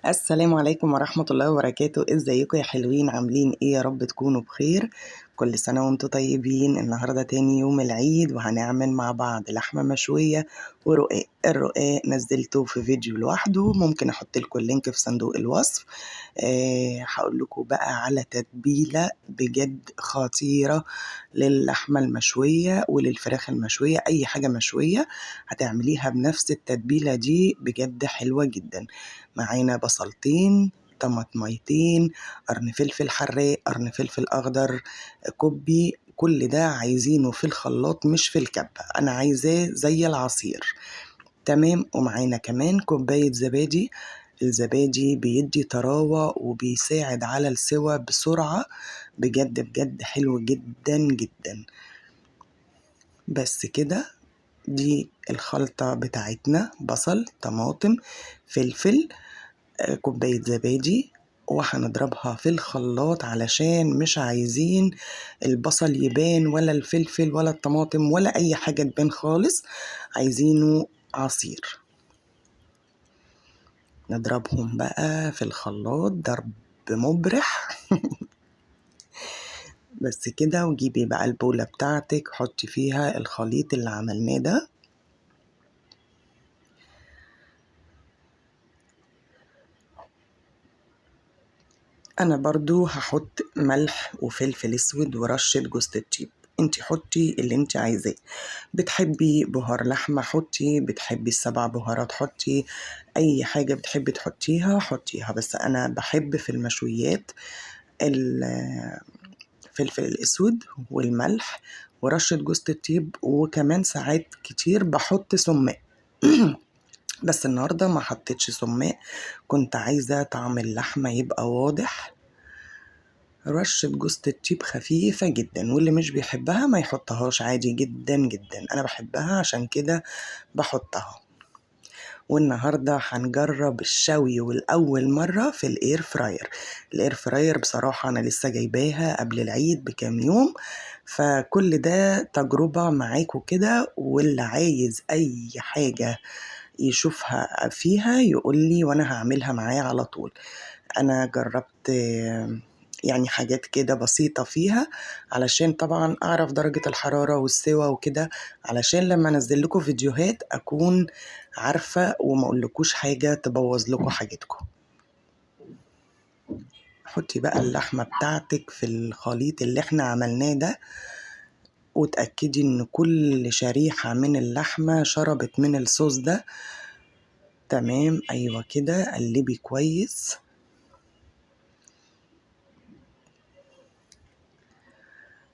السلام عليكم ورحمة الله وبركاته. ازيكم يا حلوين؟ عاملين ايه؟ يا رب تكونوا بخير. كل سنة وانتم طيبين. النهاردة تاني يوم العيد وهنعمل مع بعض لحمة مشوية ورقاق. الرقاق نزلته في فيديو لوحده، ممكن احط لكم اللينك في صندوق الوصف. هقول لكم بقى على تتبيلة بجد خطيرة للحمة المشوية وللفراخ المشوية. اي حاجة مشوية هتعمليها بنفس التتبيلة دي بجد حلوة جدا. معانا بصلتين، طماطميتين، قرن فلفل حراق، قرن فلفل اخضر، كوبي. كل ده عايزينه في الخلاط مش في الكبة، انا عايزاه زي العصير. تمام. ومعانا كمان كوباية زبادي. الزبادي بيدي طراوة وبيساعد على السوى بسرعة. بجد بجد حلو جدا جدا. بس كده، دي الخلطة بتاعتنا: بصل، طماطم، فلفل، كوباية زبادي. وهنضربها في الخلاط علشان مش عايزين البصل يبان ولا الفلفل ولا الطماطم ولا أي حاجة تبان خالص، عايزينه عصير. نضربهم بقى في الخلاط ضرب مبرح. بس كده. وجيبي بقى البولة بتاعتك، حطي فيها الخليط اللي عملناه ده. انا برضو هحط ملح وفلفل اسود ورشة جوز الطيب. انتي حطي اللي انتي عايزاه. بتحبي بهار لحمة حطي، بتحبي السبع بهارات حطي، اي حاجة بتحبي تحطيها حطيها. بس انا بحب في المشويات الفلفل الاسود والملح ورشة جوز الطيب، وكمان ساعات كتير بحط سماق. بس النهاردة ما حطيتش سماق، كنت عايزة طعم اللحمة يبقى واضح. رشة جوز الطيب خفيفة جدا، واللي مش بيحبها ما يحطهاش، عادي جدا جدا. انا بحبها عشان كده بحطها. والنهاردة هنجرب الشوي والأول مرة في الاير فراير. الاير فراير بصراحة انا لسه جايباها قبل العيد بكام يوم، فكل ده تجربة معاكم كده. واللي عايز اي حاجة يشوفها فيها يقولي وانا هعملها معاه على طول. انا جربت يعني حاجات كده بسيطة فيها علشان طبعا اعرف درجة الحرارة والسوا وكده، علشان لما انزل لكم فيديوهات اكون عارفة وما اقولكوش حاجة تبوظ لكم حاجتكم. حطي بقى اللحمة بتاعتك في الخليط اللي احنا عملناه ده، وتأكدي ان كل شريحة من اللحمة شربت من الصوص ده. تمام، ايوه كده. قلبي كويس.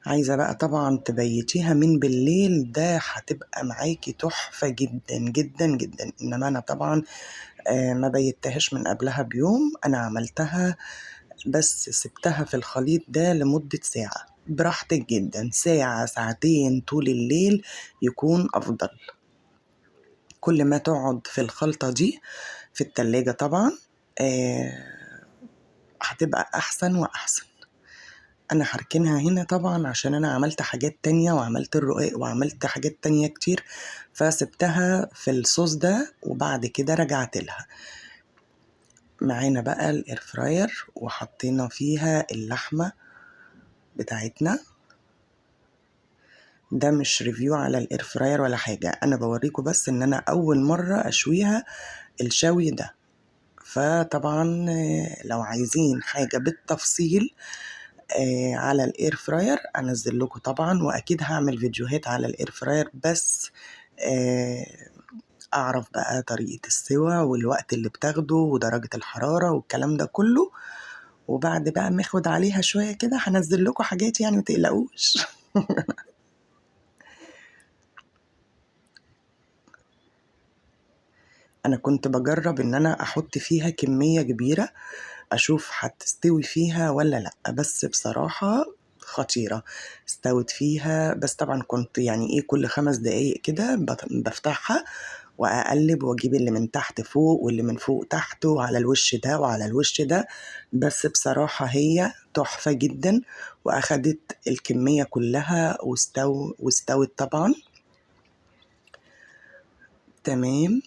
عايزة بقى طبعا تبيتيها من بالليل، ده هتبقى معاكي تحفة جدا جدا جدا. انما انا طبعا ما بيتهاش من قبلها بيوم. انا عملتها بس سبتها في الخليط ده لمدة ساعة. براحتك جدا، ساعة ساعتين طول الليل يكون افضل. كل ما تقعد في الخلطة دي في التلاجة طبعا آه، هتبقى احسن واحسن. انا هركنها هنا طبعا عشان انا عملت حاجات تانية وعملت الرقاق وعملت حاجات تانية كتير، فسبتها في الصوص ده وبعد كده رجعت لها. معانا بقى الاير فراير وحطينا فيها اللحمة بتاعتنا. ده مش ريفيو على الاير فراير ولا حاجة، انا بوريكم بس ان انا اول مرة اشويها الشوي ده. فطبعا لو عايزين حاجة بالتفصيل على الاير فراير انزل لكم طبعا، واكيد هعمل فيديوهات على الاير فراير. بس آه، اعرف بقى طريقة السوا والوقت اللي بتاخده ودرجة الحرارة والكلام ده كله. وبعد بقى ما اخد عليها شوية كده هنزل لكم حاجات، يعني متقلقوش. انا كنت بجرب ان انا احط فيها كمية كبيرة اشوف هتستوي فيها ولا لا، بس بصراحة خطيرة. استوت فيها. بس طبعا كنت يعني ايه كل 5 دقايق كده بفتحها واقلب واجيب اللي من تحت فوق واللي من فوق تحت وعلى الوش ده وعلى الوش ده. بس بصراحة هي تحفة جدا، واخدت الكمية كلها واستوت طبعا. تمام.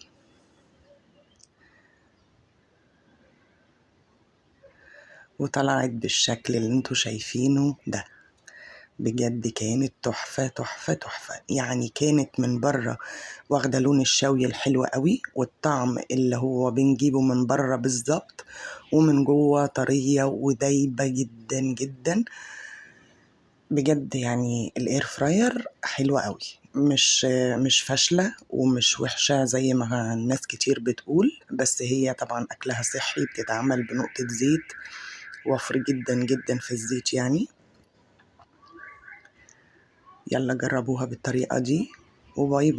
وطلعت بالشكل اللي انتوا شايفينه ده. بجد كانت تحفة تحفة تحفة، يعني كانت من بره واخدة لون الشوي الحلو قوي، والطعم اللي هو بنجيبه من بره بالظبط، ومن جوه طرية ودايبة جدا جدا. بجد يعني الاير فراير حلوة قوي، مش فاشلة ومش وحشة زي ما الناس كتير بتقول، بس هي طبعا اكلها صحي، بتتعمل بنقطة زيت، وفر جدا جدا في الزيت يعني. يلا جربوها بالطريقة دي، وباي باي.